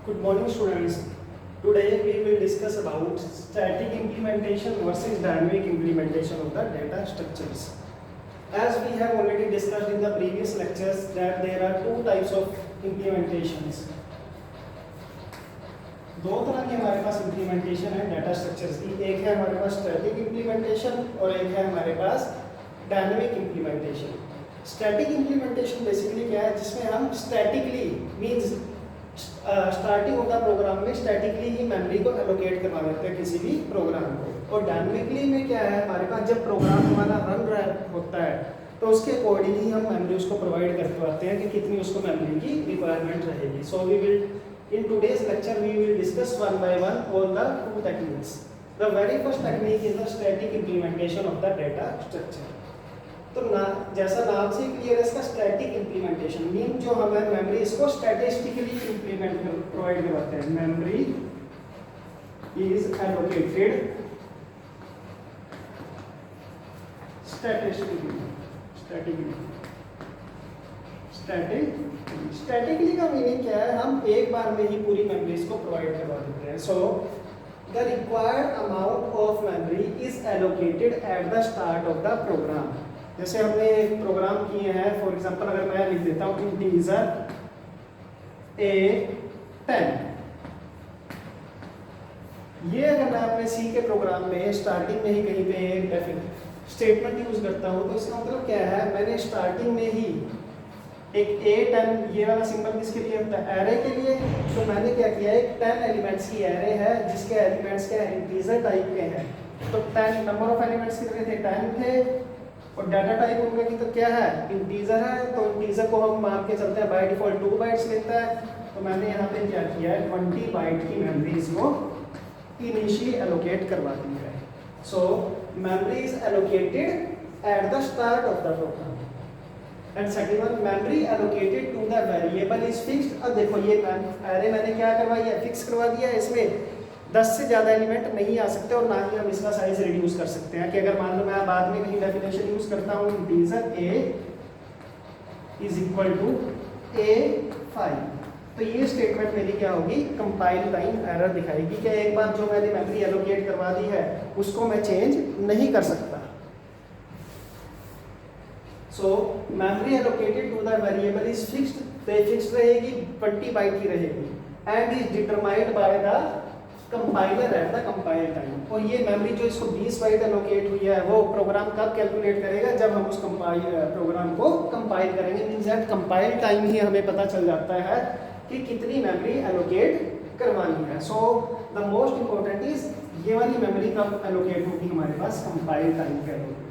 Good morning, students. Today we will discuss about static implementation versus dynamic implementation of the data structures. As we have already discussed in the previous lectures that there are two types of implementations. दो तरह की हमारे पास implementation है data structures की. एक है हमारे पास static implementation और एक है हमारे पास dynamic implementation. Static implementation basically क्या है, जिसमें हम statically means starting of the program में स्टैटिकली ही मेमोरी को एलोकेट करवा देते हैं किसी भी प्रोग्राम को. और डायनेमिकली में क्या है, हमारे पास जब प्रोग्राम हमारा रन रहा होता है तो उसके अकॉर्डिंग ही हम मेमोरी उसको प्रोवाइड करते पाते हैं कि कितनी उसको मेमोरी की रिक्वायरमेंट रहेगी. So we will in today's lecture we will discuss one by one all the two techniques. The very first technique is the static implementation of the data structure. तो ना जैसा नाम से क्लियर है, इसका static implementation mean जो हमें memory इसको स्टैटिस्टिकली इम्प्लीमेंट प्रोवाइड करवाते हैं. मेमोरी इज एलोकेटेड स्टैटिकली का मीनिंग क्या है, हम एक बार में ही पूरी मेमोरीज को प्रोवाइड करवा देते हैं. So the required amount of memory is allocated at the start of the program. जैसे हमने प्रोग्राम किए हैं, फॉर एग्जांपल अगर मैं लिख देता हूँ इंटीजर A10, ये अगर मैं अपने सी के प्रोग्राम में स्टार्टिंग में ही कहीं पे एक स्टेटमेंट यूज करता हूँ तो इसका मतलब क्या है, मैंने स्टार्टिंग में ही एक A10 ये वाला सिंबल किसके लिए होता है, एरे के लिए. तो मैंने क्या किया, एक 10 एलिमेंट्स की एरे है जिसके एलिमेंट्स क्या है, इंटीजर टाइप के हैं. तो 10 नंबर ऑफ एलिमेंट्स कितने थे, 10 थे. और डाटा टाइप उनका की तो क्या है, इंटीजर है. तो इंटीजर को हम मान के चलते हैं बाय डिफॉल्ट 2 बाइट्स लेता है. तो मैंने यहाँ पे क्या किया है, 20 बाइट की मेमोरी इसको इनिशियली एलोकेट करवा दी है. So memory is allocated at the start of the program. And second one, memory allocated to the variable is fixed. अब देखो ये एरे मैंने क्या करवाई है, फिक्स करवा दिया है. इसमें 10 से ज़्यादा एलिमेंट नहीं आ सकते और ना ही हम इसका साइज रिड्यूस कर सकते हैं. कि अगर मान लो मैं बाद में कहीं डेफिनेशन यूज करता हूँ, integer A is equal to A5, तो ये स्टेटमेंट मेरी क्या होगी, कंपाइल टाइम एरर दिखाएगी कि एक बार जो मैंने मेमोरी एलोकेट करवा दी है उसको मैं चेंज नहीं कर सकता. So memory allocated to the variable is fixed, तो फिक्स्ड रहेगी, 20 बाइट की रहेगी. And is determined by the compiler at the compile time. और ये मेमोरी जो इसको 20 बाइट एलोकेट हुई है वो प्रोग्राम कब कैलकुलेट करेगा, जब हम उस प्रोग्राम को कंपाइल करेंगे. मींस दैट कंपाइल टाइम ही हमें पता चल जाता है कि कितनी मेमोरी एलोकेट करवानी है. So the most important is ये वाली मेमोरी कब एलोकेट होगी हमारे पास, कंपाइल टाइम पे एलोकेट.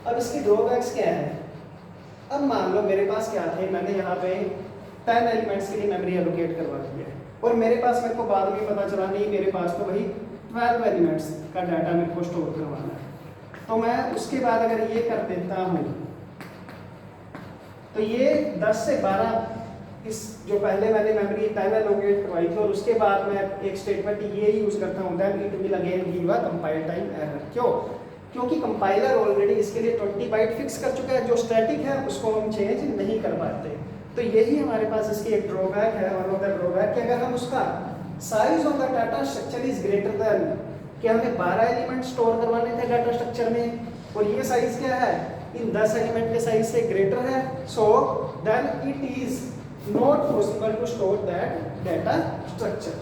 अब इसके ड्रॉबैक्स क्या है. अब मान लो मेरे पास क्या थे, मैंने यहाँ पे 10 एलिमेंट्स के लिए मेमोरी एलोकेट करवा दी है और मेरे को बाद में पता चला नहीं, मेरे पास तो वही 12 एलिमेंट्स का डाटा मेरे को स्टोर करवाना है. तो मैं उसके बाद अगर ये कर देता हूँ तो ये 10 से 12 इस जो पहले मैंने मेमोरी 10 एलोकेट करवाई थी और उसके बाद मैं एक स्टेटमेंट ये यूज करता हूँ, then it will again give a compile time error. क्यों, क्योंकि कंपाइलर ऑलरेडी इसके लिए 20 बाइट फिक्स कर चुका है. जो स्टैटिक है उसको हम चेंज नहीं कर पाते. तो यही हमारे पास इसकी एक ड्रॉबैक है. और द ड्रॉबैक कि अगर हम उसका size of the data structure is greater than, कि हमें 12 एलिमेंट स्टोर करवाने थे डाटा स्ट्रक्चर में और ये साइज क्या है, इन 10 एलिमेंट के साइज से ग्रेटर है. So then it is not possible to store that data structure.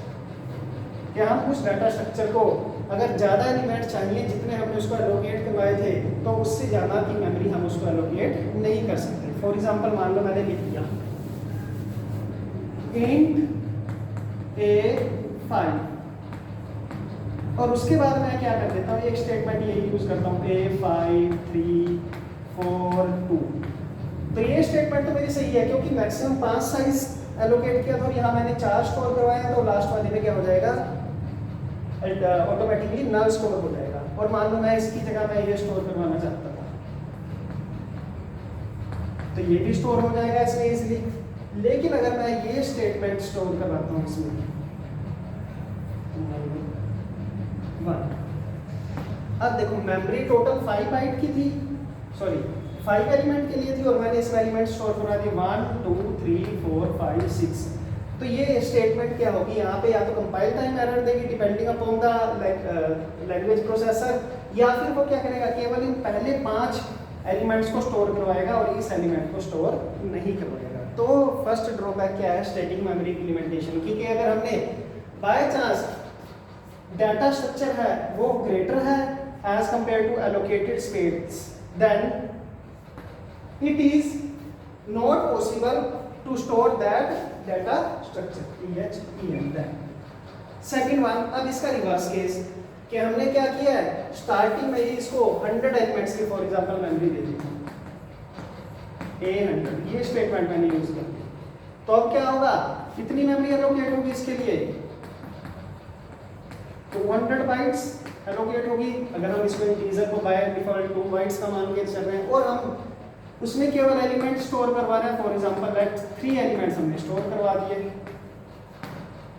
कि हम उस डाटा स्ट्रक्चर को अगर ज़्यादा एलिमेंट चाहिए जितने हमने उसको एलोकेट करवाए थे तो उससे ज़्यादा की मेमोरी हम उसको एलोकेट नहीं कर सकते. फॉर एग्जांपल मान लो मैंने लिख दिया int A5 और उसके बाद मैं क्या कर देता हूँ, एक स्टेटमेंट ये यूज करता हूँ A5 3 4 2. तो ये स्टेटमेंट तो मेरी सही है क्योंकि मैक्सिमम 5 साइज एलोकेट किया था और यहाँ मैंने 4 स्टोर करवाया तो लास्ट वाले में क्या हो जाएगा, ऑटोमेटिकली नल स्टोर हो जाएगा. और मान लो मैं इसकी जगह मैं ये स्टोर करवाना चाहता था तो ये भी स्टोर हो जाएगा इसमें इजीली. लेकिन अगर मैं ये स्टेटमेंट स्टोर करवाता हूँ इसमें 1, अब देखो मेमोरी टोटल 5 बाइट की थी, सॉरी 5 एलिमेंट के लिए थी और मैंने इसमें एलिमेंट स्टोर करवा दिए 1 2 3 4 5 6. तो ये स्टेटमेंट क्या होगी यहाँ पे, या तो कंपाइल टाइम एरर देगी depending upon the language processor, या फिर वो क्या करेगा, केवल इन पहले 5 एलिमेंट्स को स्टोर करवाएगा और इस एलिमेंट को स्टोर नहीं करवाएगा। तो फर्स्ट ड्रॉबैक क्या है स्टैटिक मेमोरी इम्प्लीमेंटेशन की, कि अगर हमने बाय चांस डाटा स्ट्रक्चर है वो ग्रेटर है as compare to allocated space, then it is not possible to store that data structure. Second one, अब इसका रिवर्स केस कि हमने क्या किया है, स्टार्टिंग में ही इसको 100 एलिमेंट्स की for example memory they the, A100, ये स्टेटमेंट मैंने यूज कर दी, तो अब क्या होगा, कितनी मेमोरी एलोकेट होगी इसके लिए, 200 बाइट्स एलोकेट होगी। अगर हम इसको इंटीजर को बाय डिफॉल्ट 2 बाइट्स का मान के चल रहे हैं और हम उसमें केवल एलिमेंट स्टोर करवा रहे हैं, फॉर एग्जांपल लेट 3 एलिमेंट्स हमने स्टोर करवा दिए,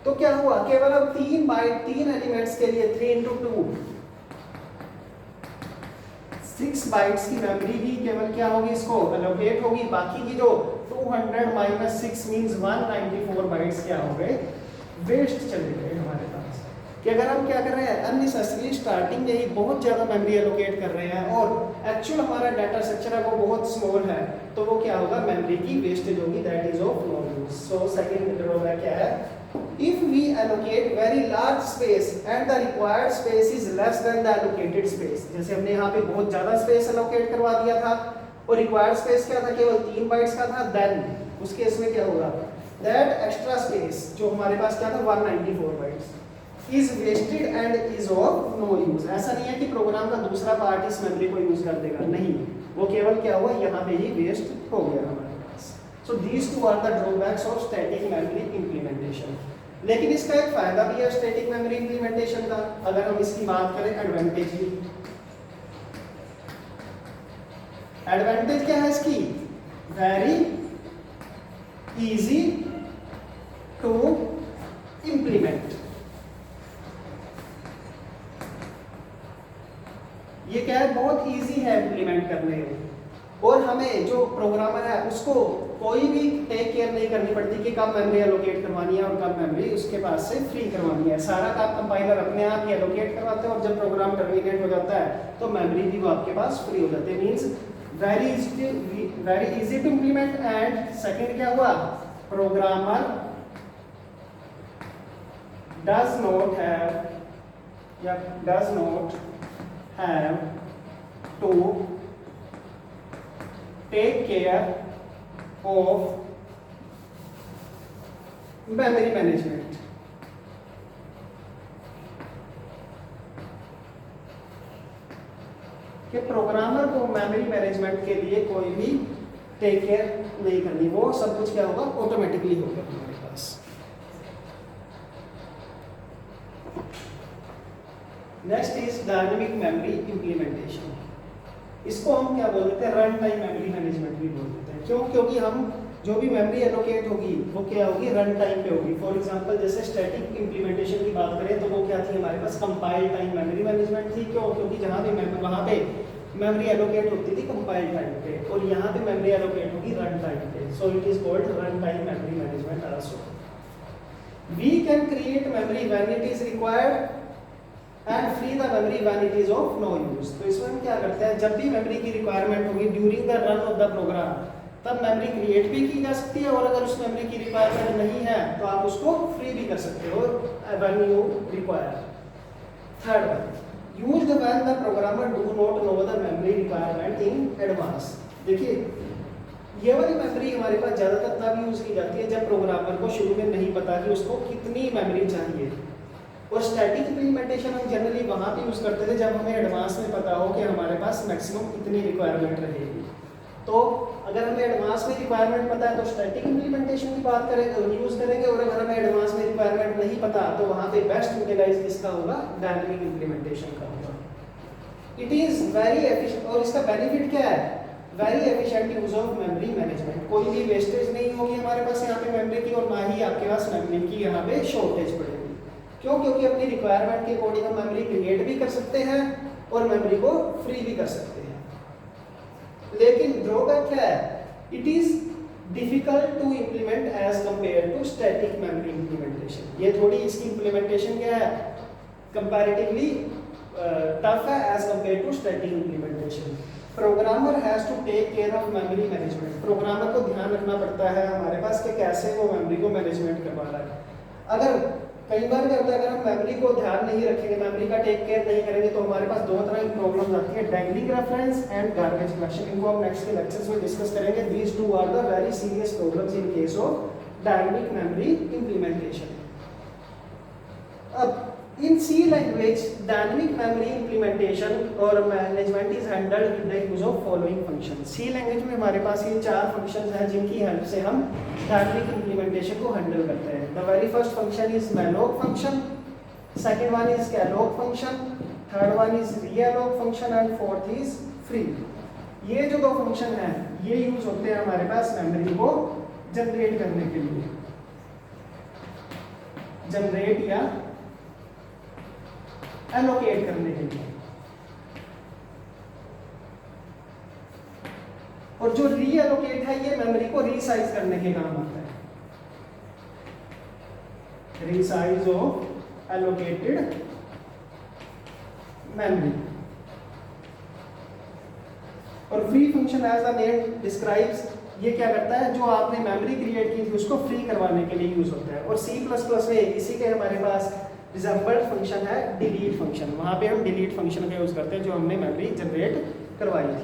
तो क्या हुआ, केवल अब 3 एलिमेंट्स के लिए 3 × 2 6 बाइट्स की मेमोरी ही केवल क्या होगी, इसको एलोकेट होगी। बाकी की जो 200 - 6 मींस 194 बाइट्स क्या हो गए, वेस्ट चले गए हमारे पास। कि अगर हम क्या कर रहे हैं, अननेसेसरी स्टार्टिंग में ही बहुत ज्यादा मेमोरी एलोकेट कर रहे हैं और एक्चुअल हमारा डाटा स्ट्रक्चर है वो बहुत स्मॉल है, तो वो क्या होगा, मेमोरी की वेस्टेज होगी, that is of no use. So second drawback क्या है, if we allocate very large space and the required space is less than the allocated space, जैसे हमने यहाँ पे बहुत ज्यादा स्पेस allocate करवा दिया था और required space क्या था, केवल 3 बाइट्स का था, then उस केस में क्या होगा, that extra space जो हमारे पास क्या था 194 bytes is wasted and is of no use। ऐसा नहीं है कि प्रोग्राम का दूसरा पार्ट इस मेमोरी को यूज कर देगा, नहीं, वो केवल क्या हुआ, यहाँ पे ही वेस्ट हो गया हमारे पास। So these two are the drawbacks of static memory implementation। लेकिन इसका एक फायदा भी है स्टैटिक मेमोरी इंप्लीमेंटेशन का, अगर हम इसकी बात करें एडवांटेज की। एडवांटेज क्या है इसकी, वेरी इजी टू इंप्लीमेंट। ये क्या है, बहुत इजी है इंप्लीमेंट करने में, और हमें जो प्रोग्रामर है उसको कोई भी टेक केयर नहीं करनी पड़ती कि कब मेमोरी एलोकेट करवानी है और कब मेमोरी उसके पास से फ्री करवानी है। सारा काम कंपाइलर अपने आप ही एलोकेट करवाते हैं और जब प्रोग्राम टर्मिनेट हो जाता है तो मेमोरी भी वो आपके पास फ्री हो जाती है। Means very easy to implement. And second क्या हुआ, programmer does not have to take care of memory management। कि प्रोग्रामर को मेमोरी मैनेजमेंट के लिए कोई भी टेक केयर नहीं करनी, वो सब कुछ क्या होगा, ऑटोमेटिकली होगा हमारे पास। Next is dynamic memory implementation. इसको हम क्या बोल देते हैं, रन टाइम मेमोरी मैनेजमेंट भी बोल देते हैं। क्यों, क्योंकि हम जो भी मेमोरी एलोकेट होगी वो क्या होगी, रन टाइम पे होगी। फॉर एग्जांपल जैसे स्टैटिक इंप्लीमेंटेशन की बात करें तो वो क्या थी हमारे पास, कंपाइल टाइम मेमोरी मैनेजमेंट थी। क्यों, क्योंकि जहाँ भी वहाँ पे मेमोरी एलोकेट होती थी कंपाइल टाइम पे, और यहाँ पे मेमोरी एलोकेट होगी रन टाइम पे। So it is called run time memory management also. We can create memory when it is required and free the memory when it is of no use. तो इसमें हम क्या करते हैं, जब भी मेमोरी की रिक्वायरमेंट होगी during the run of the program, तब मेमोरी क्रिएट भी की जा सकती है, और अगर उस मेमोरी की रिक्वायरमेंट नहीं है तो आप उसको फ्री भी कर सकते हो when you require. Third one, used when the programmer do not know the memory requirement in advance. देखिए ये वाली मेमोरी हमारे पास ज्यादातर तब यूज की जाती है जब प्रोग्रामर को शुरू में नहीं पता कि उसको कितनी मेमोरी चाहिए, और स्टैटिक इंप्लीमेंटेशन हम जनरली वहाँ पे यूज़ करते थे जब हमें एडवांस में पता हो कि हमारे पास मैक्सिमम कितनी रिक्वायरमेंट रहेगी। तो अगर हमें एडवांस में रिक्वायरमेंट पता है तो स्टैटिक इंप्लीमेंटेशन की बात करेंगे, यूज़ करेंगे, और अगर हमें एडवांस में रिक्वायरमेंट नहीं पता तो वहाँ पे बेस्ट यूटिलाइज किसका होगा, डायनेमिक इंप्लीमेंटेशन का होगा। इट इज़ वेरी एफिशिएंट, और इसका बेनिफिट क्या है, very efficient use of memory management. कोई भी वेस्टेज नहीं होगी हमारे पास यहाँ पे मेमोरी की, और ना ही आपके पास मेमोरी की यहाँ पे शॉर्टेज पड़ेगी। क्यों, क्योंकि अपनी रिक्वायरमेंट के अकॉर्डिंग हम मेमोरी क्रिएट भी कर सकते हैं और मेमोरी को फ्री भी कर सकते हैं। लेकिन ड्रॉबैक क्या है, it is difficult to implement as compare to static memory implementation. ये थोड़ी इसकी इम्प्लीमेंटेशन क्या है, कंपैरेटिवली टफ है as compare to static implementation. Programmer has to take care of memory management. Programmer को ध्यान रखना पड़ता है हमारे पास कि कैसे वो मेमोरी को मैनेजमेंट करवा रहा है। अगर कई बार क्या होता है, अगर हम मेमोरी को ध्यान नहीं रखेंगे, मेमोरी का टेक केयर नहीं करेंगे, तो हमारे पास दो तरह की प्रॉब्लम आती है, dangling reference and garbage collection. इनको हम नेक्स्ट के लेक्चर्स में डिस्कस करेंगे। These two are the very serious problems in case of dynamic memory implementation. अब in C language dynamic memory implementation और management is handled with the use of following functions। C language में हमारे पास ये चार functions हैं जिनकी help से हम dynamic implementation को handle करते हैं। The very first function is malloc function, second one is calloc function, third one is realloc function and fourth is free। ये जो दो function हैं ये यूज होते हैं हमारे पास मेमोरी को जनरेट करने के लिए, जनरेट या एलोकेट करने के लिए। और जो रीएलोकेट है ये मेमोरी को रीसाइज करने के काम आता है, रीसाइज ऑफ एलोकेटेड मेमोरी। और free function as the name describes, ये क्या करता है, जो आपने मेमोरी क्रिएट की थी उसको फ्री करवाने के लिए यूज होता है। और C++ में इसी के हमारे पास रिजल्ट फंक्शन है डिलीट फंक्शन, वहां पे हम डिलीट फंक्शन का यूज करते हैं जो हमने मेमोरी जनरेट करवाई थी।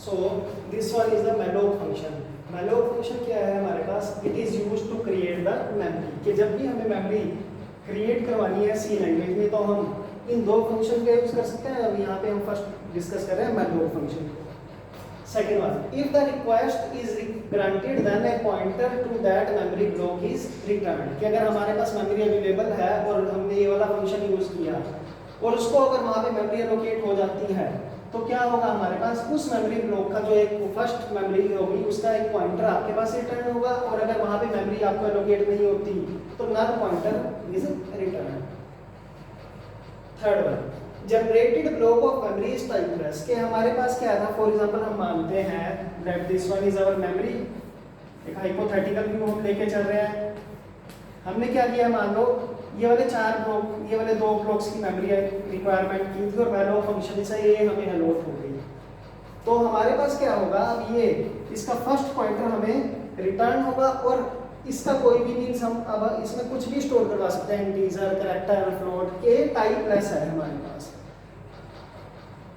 So this one is the malloc function. malloc function क्या है हमारे पास, it is used to create the memory, कि जब भी हमें मेमोरी क्रिएट करवानी है C लैंग्वेज में तो हम इन दो फंक्शन का यूज कर सकते हैं। अब यहाँ पे हम फर्स्ट डिस्कस कर रहे हैं malloc function. Second one, if the request is granted then a pointer to that memory block is returned। कि अगर हमारे पास मेमोरी अवेलेबल है और हमने ये वाला फंक्शन यूज किया और उसको अगर वहाँ पे मेमोरी एलोकेट हो जाती है तो क्या होगा, हमारे पास उस मेमोरी ब्लॉक का जो एक फर्स्ट मेमोरी होगी उसका एक पॉइंटर आपके पास रिटर्न होगा, और अगर वहाँ पे मेमोरी आपको एलोकेट नहीं होती तो null pointer is return. Third one, generated block of memory is typeless. कि हमारे पास क्या था, फॉर एग्जांपल हम मानते हैं that this one is our memory, एक हाइपोथेटिकल व्यू हम लेके चल रहे हैं। हमने क्या किया, मान लो ये वाले चार ब्लॉक, ये वाले दो ब्लॉक्स की मेमोरी रिक्वायरमेंट की थी और malloc फंक्शन से ये हमें अलॉट हो गई। तो हमारे पास क्या होगा, अब ये इसका फर्स्ट पॉइंटर हमें रिटर्न होगा और इसका कोई भी मीन्स हम अब इसमें कुछ भी स्टोर करवा सकते हैं, इंटीजर, कैरेक्टर, फ्लोट के टाइपलेस है हमारे पास।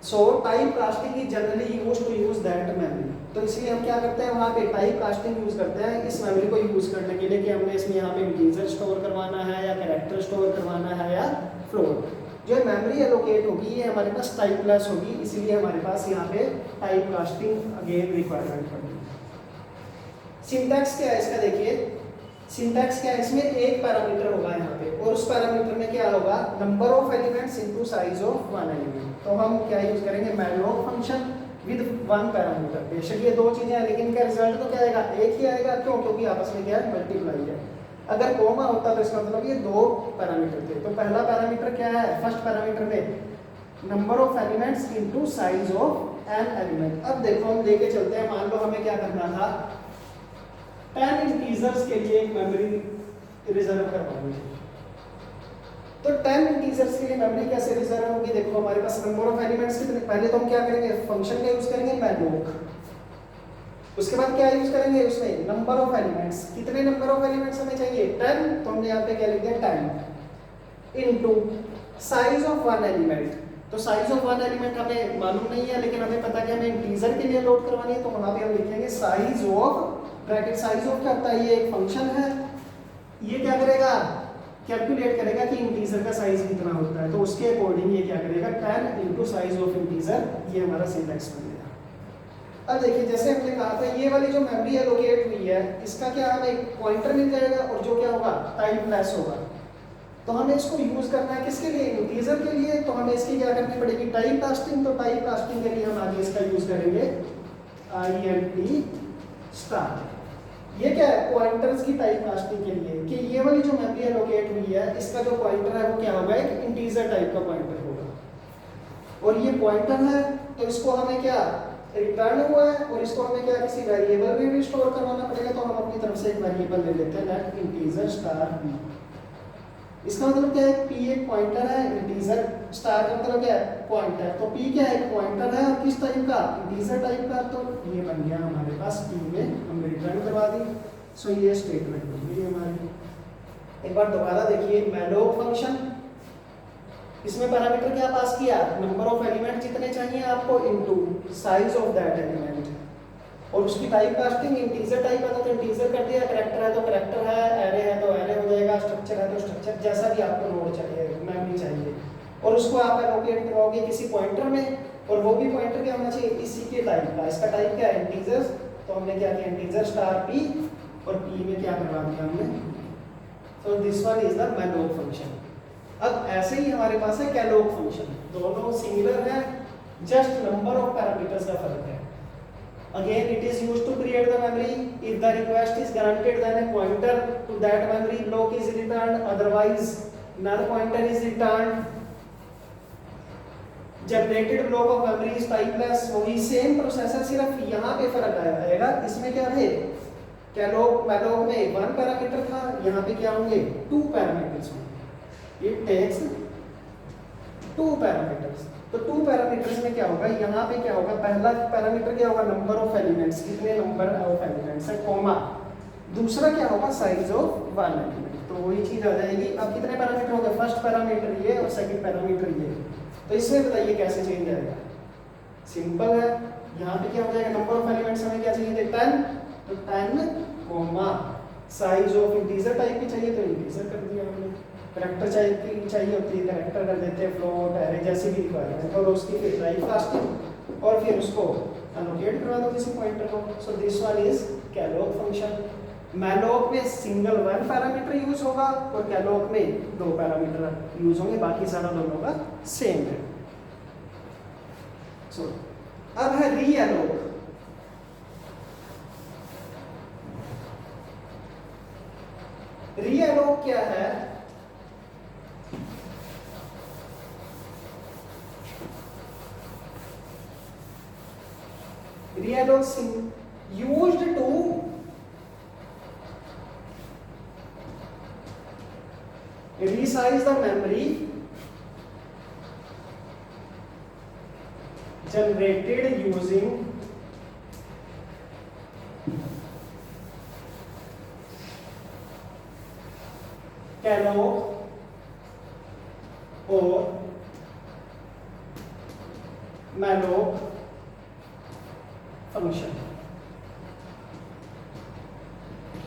So type casting is generally used to use that memory. तो इसलिए हम क्या करते हैं, वहाँ पे टाइप कास्टिंग यूज करते हैं इस मेमोरी को यूज करने के लिए कि हमने इसमें यहाँ पे इंटीजर स्टोर करवाना है या कैरेक्टर स्टोर करवाना है या फ्लोट। जो मेमोरी एलोकेट होगी ये हमारे पास टाइपलेस होगी, इसीलिए हमारे पास यहाँ पे टाइप कास्टिंग अगेन रिक्वायरमेंट पड़ेगी। सिंटैक्स क्या है इसका, देखिए सिंटैक्स क्या है, इसमें एक पैरामीटर होगा यहाँ पे और उस पैरामीटर में क्या होगा, number of elements into size of one element. तो हम क्या यूज करेंगे, malloc function with one parameter. बेशक ये दो चीजें हैं लेकिन इनका रिजल्ट तो क्या आएगा, एक ही आएगा। क्यों, क्योंकि आपस में क्या है, मल्टीप्लाई है। अगर कोमा होता तो इसका मतलब ये दो पैरामीटर थे। तो पहला पैरामीटर क्या है, फर्स्ट पैरामीटर में number of elements into size of an element. अब देखो हम लेके चलते हैं, मान लो हमें क्या करना था, 10 इंटीजर्स के लिए एक मेमोरी रिजर्व करवानी है। तो 10 इंटीजर्स के लिए मेमोरी कैसे रिजर्व होगी, देखो हमारे पास नंबर ऑफ एलिमेंट्स कितने, पहले तो हम क्या करेंगे, फंक्शन का यूज करेंगे malloc, उसके बाद क्या यूज करेंगे उसमें, नंबर ऑफ एलिमेंट्स। कितने नंबर ऑफ एलिमेंट्स हमें चाहिए, 10, तो हमने यहाँ पे क्या लिख दिया 10 into size of one element. तो साइज ऑफ वन एलिमेंट हमें मालूम नहीं है लेकिन हमें पता है कि हमें इंटीजर के लिए लोड करवानी है, तो वहां पे हम लिखेंगे size of, bracket size of क्या होता है, ये एक फंक्शन है, ये क्या करेगा, कैलकुलेट करेगा कि इंटीजर का साइज कितना होता है। तो उसके अकॉर्डिंग ये क्या करेगा, 10 इनटू साइज ऑफ इंटीजर, ये हमारा सिंटैक्स बन गया। अब देखिए जैसे हमने कहा था ये वाली जो मेमोरी एलोकेट हुई है इसका क्या हमें एक पॉइंटर मिल जाएगा और जो क्या होगा, टाइपलेस होगा। तो हमें इसको यूज करना है किसके लिए, इंटीजर के लिए। तो हमें इसकी क्या करनी पड़ेगी, टाइप कास्टिंग। तो टाइप कास्टिंग के लिए हम आगे इसका यूज करेंगे int स्टार। ये क्या है, पॉइंटर्स की टाइप कास्टिंग के लिए, कि ये वाली जो मेमोरी एलोकेट हुई है इसका जो पॉइंटर है वो क्या होगा, एक इंटीजर टाइप का पॉइंटर होगा। और ये पॉइंटर है, तो इसको हमें क्या रिटर्न हुआ है और इसको हमें क्या किसी वेरिएबल में भी स्टोर करवाना पड़ेगा, तो हम अपनी तरफ से एक वेरिएबल ले लेते हैं लेट इंटीजर स्टार p। इसका मतलब क्या है, p एक पॉइंटर है, इंटीजर स्टार का मतलब क्या है पॉइंटर, तो p क्या है एक पॉइंटर है और किस टाइप का इंटीजर टाइप का, तो ये बन गया हमारे पास p में हम रिटर्न करवा दी। सो ये स्टेटमेंट बन गई हमारी। एक बार दोबारा देखिए मैलोक फंक्शन, इसमें पैरामीटर क्या पास किया, नंबर ऑफ एलिमेंट जितने चाहिए आपको into size of that element, और उसकी टाइप कास्टिंग इंटीजर टाइप है तो इंटीजर कर दिया, कैरेक्टर है तो कैरेक्टर है, एरे है तो एरे हो जाएगा, स्ट्रक्चर है तो स्ट्रक्चर, जैसा भी आपको नोड चाहिए मेमोरी चाहिए, और उसको आप एलोकेट करवाओगे किसी पॉइंटर में, और वो भी पॉइंटर क्या होना चाहिए इसी के टाइप का। इसका टाइप क्या है इंटीजर्स, तो हमने क्या किया इंटीजर स्टार p, और p में क्या करवा दिया हमने, तो this one is the malloc function. अब ऐसे ही हमारे पास है कैलोक फंक्शन, दोनों सिंगुलर है, जस्ट नंबर ऑफ पैरामीटर्स का फर्क है। Again, it is used to create the memory. If the request is granted, then a pointer to that memory block is returned. Otherwise, null pointer is returned. Generated block of memory is typeless. वही same process है, सिर्फ यहाँ पे फर्क आएगा। इसमें क्या है? कैलोक मैलोक में 1 पैरामीटर था, यहाँ पे क्या होंगे 2 पैरामीटर्स होंगे। It takes 2 parameters. तो 2 पैरामीटर्स में क्या होगा, यहाँ पे क्या होगा, पहला पैरामीटर क्या होगा नंबर ऑफ एलिमेंट्स, कितने नंबर ऑफ एलिमेंट्स है, कॉमा, दूसरा क्या होगा साइज ऑफ 1 एलिमेंट, तो वही चीज आ जाएगी। अब कितने पैरामीटर हो गए, फर्स्ट पैरामीटर ये और सेकंड पैरामीटर ये, तो इसमें बताइए कैसे चेंज आएगा, सिंपल है, यहाँ पे क्या हो जाएगा नंबर ऑफ एलिमेंट्स हमें क्या चाहिए थे 10, तो 10 comma size of integer type की चाहिए तो इंटीजर कर दिया हमने, कैरेक्टर चाहिए होती है कैरेक्टर कर देते हैं, फ्लोट एरे जैसी भी रिक्वायरमेंट, और उसकी फिर टाइप कास्टिंग और फिर उसको एलोकेट करवा दो किसी पॉइंटर को। So this one is calloc function. Malloc में सिंगल 1 पैरामीटर यूज होगा और कैलोक में 2 पैरामीटर यूज होंगे, बाकी सारा दोनों का सेम है। सो अब है रीएलोक। रीएलोक क्या है, Realloc used to resize the memory generated using Calloc or Malloc function.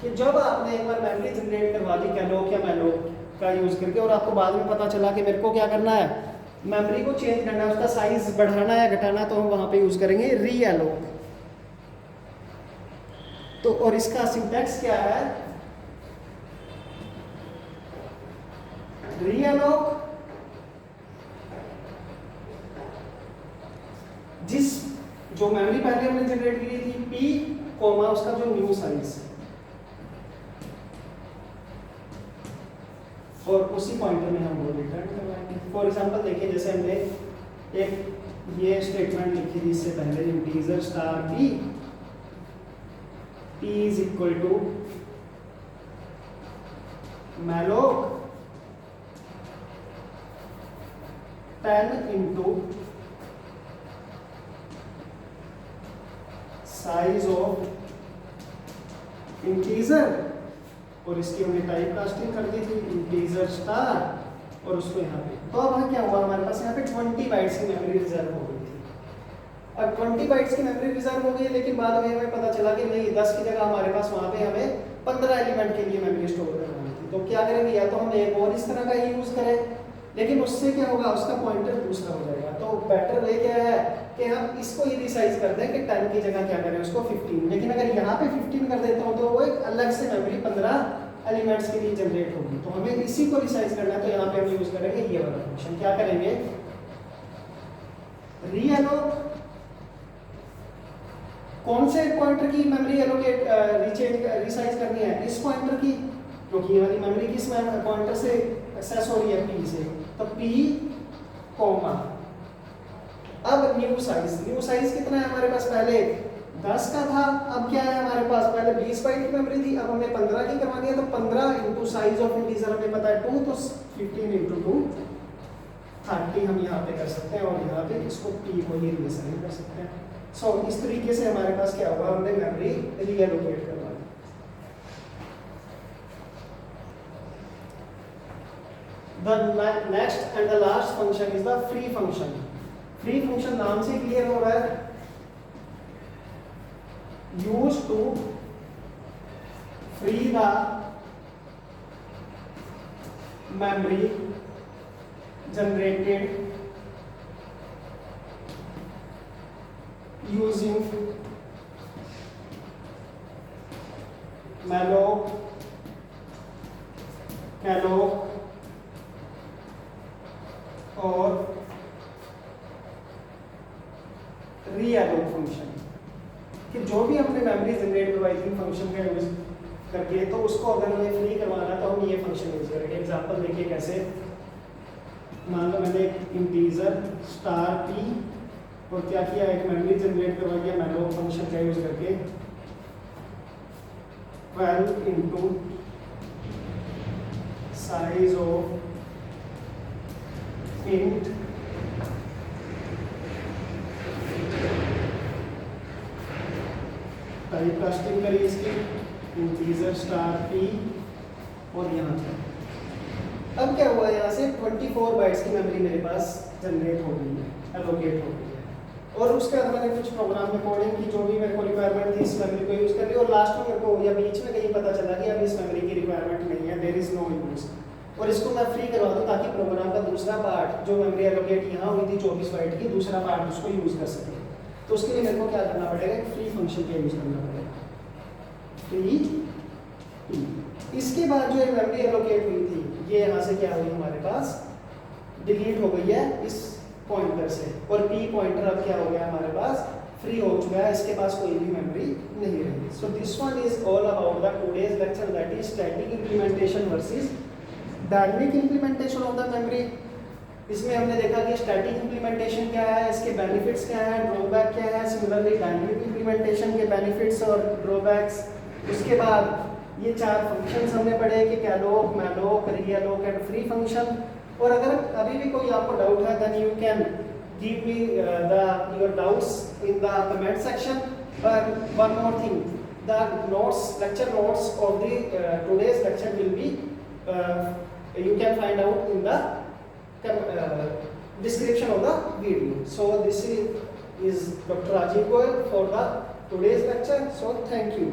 कि जब आपने एक बार मेमोरी जनरेट करवा दी कैलोक या मैलोक का यूज करके, और आपको बाद में पता चला कि मेरे को क्या करना है मेमोरी को चेंज करना है, उसका साइज बढ़ाना या घटाना, तो हम वहां पे यूज करेंगे रीएलोक। तो और इसका सिंटैक्स क्या है, रीएलोक जिस जो मेमोरी पहले हमने जनरेट की थी p कोमा उसका जो न्यू साइज, और उसी पॉइंटर में हम वो रिटर्न करवाएंगे। फॉर एग्जांपल देखिए, जैसे हमने एक ये स्टेटमेंट लिखी थी इससे पहले, integer star p is equal to malloc 10 into size of integer, और इसकी हमने टाइप कास्टिंग कर दी थी इंटीजर स्टार, और उसको यहाँ पे, तो अब क्या हुआ हमारे पास यहाँ पे 20 बाइट्स की मेमोरी रिजर्व हो गई थी। अब 20 बाइट्स की मेमोरी रिजर्व हो गई, लेकिन बाद में हमें पता चला कि नहीं 10 की जगह हमारे पास वहाँ पे हमें 15 एलिमेंट के लिए मेमोरी स्टोर करवानी थी। तो क्या करेंगे, या तो हम एक और इस तरह का ही यूज करें, लेकिन उससे क्या होगा उसका पॉइंटर दूसरा हो जाएगा। तो बेटर वे क्या है कि हम इसको ही रिसाइज कर दें कि 10 की जगह क्या करें उसको 15, लेकिन अगर यहाँ पे 15 कर देता हूँ तो वो एक अलग से मेमोरी 15 एलिमेंट्स के लिए जनरेट होगी। तो हमें इसी को रिसाइज करना है, तो यहाँ पे हम यूज करेंगे ये वाला फंक्शन। क्या करेंगे, रीएलोक कौन से पॉइंटर की मेमोरी एलोकेट रिसाइज करनी है, इस पॉइंटर की, क्योंकि ये वाली मेमोरी किस पॉइंटर से एक्सेस हो रही है p से, तो p कोमा अब न्यू साइज कितना है हमारे पास, पहले 10 का था, अब क्या है हमारे पास, पहले 20 बाइट की मेमोरी थी, अब हमें 15 की करवानी है, तो 15 इंटू साइज ऑफ इंटीजर हमें पता है 2, तो 15 इंटू 2 30 हम यहाँ पे कर सकते हैं, और यहाँ पे इसको p को ही रिप्रेजेंट कर सकते हैं। सो इस तरीके से हमारे पास क्या होगा, हमने मेमोरी रीएलोकेट करवा दी। The next and the last function is the free function. Free function नाम से क्लियर हो रहा है, used to free the memory generated using malloc, calloc और reallocate फंक्शन, कि जो भी हमने मेमोरी जनरेट करवाई थी फंक्शन का यूज करके, तो उसको अगर हमें फ्री करवाना है तो हम ये फंक्शन यूज करेंगे। एग्जांपल देखिए कैसे, मान लो मैंने एक इंटीजर स्टार p और क्या किया, एक मेमोरी जनरेट करवा दिया malloc फंक्शन का यूज करके 12 into size of int type casting करी इसकी इंटीजर स्टार p, और यहाँ पे अब क्या हुआ, यहाँ से 24 बाइट्स की मेमोरी मेरे पास जनरेट हो गई है, एलोकेट हो गई है, और उसके बाद मैंने कुछ प्रोग्राम में कोडिंग की, जो भी मेरे को रिक्वायरमेंट थी इस मेमोरी को यूज कर ली, और लास्ट में मेरे को या बीच में कहीं पता चला कि अब इस मेमोरी की रिक्वायरमेंट नहीं है, देयर इज नो यूज, और इसको मैं फ्री करवा दूँ ताकि प्रोग्राम का दूसरा पार्ट जो मेमोरी एलोकेट यहाँ हुई थी 24 बाइट की, दूसरा पार्ट उसको यूज कर सके। तो उसके लिए मेरे को क्या करना पड़ेगा, एक फ्री फंक्शन का यूज करना पड़ेगा, फ्री। इसके बाद जो मेमोरी एलोकेट हुई थी, ये यहाँ से क्या हुई हमारे पास, डिलीट हो गई है इस पॉइंटर से, और p पॉइंटर अब क्या हो गया हमारे पास, फ्री हो चुका है, इसके पास कोई भी मेमोरी नहीं रहेगी। सो this one is all about the today's lecture, that is static implementation versus dynamic implementation of the memory. इसमें हमने देखा कि स्टैटिक इंप्लीमेंटेशन क्या है, इसके बेनिफिट्स क्या है, ड्रॉबैक क्या है, सिमिलरली डायनेमिक इंप्लीमेंटेशन के बेनिफिट्स और ड्रॉबैक्स। उसके बाद ये 4 फंक्शंस हमने पढ़े कि calloc, malloc, realloc and free function. और अगर अभी भी कोई आपको डाउट है, then you can give me your doubts in the comment section. One more thing, the notes, lecture notes of the today's lecture will be you can find out in the description of the video. So this is Dr. Rajiv Goyal for the today's lecture. So thank you.